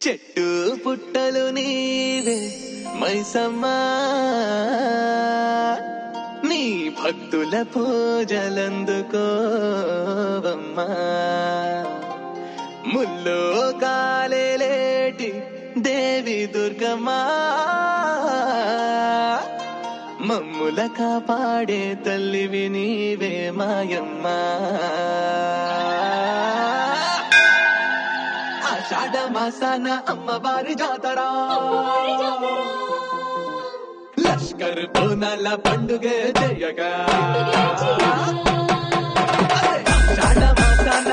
చెట్టు పుట్టలు నీవే మైసమ్మా, నీ భక్తుల పూజలందుకోవమ్మా. ముల్లో కాలేటి దేవి దుర్గమ్మా, మమ్ముల కాపాడే తల్లివి నీవే మాయమ్మా. ఆషాఢ మాసాన అమ్మవారి జాతరా, లష్కర్ బోనాల పండుగ జయగా. ఆషాఢ మాసాన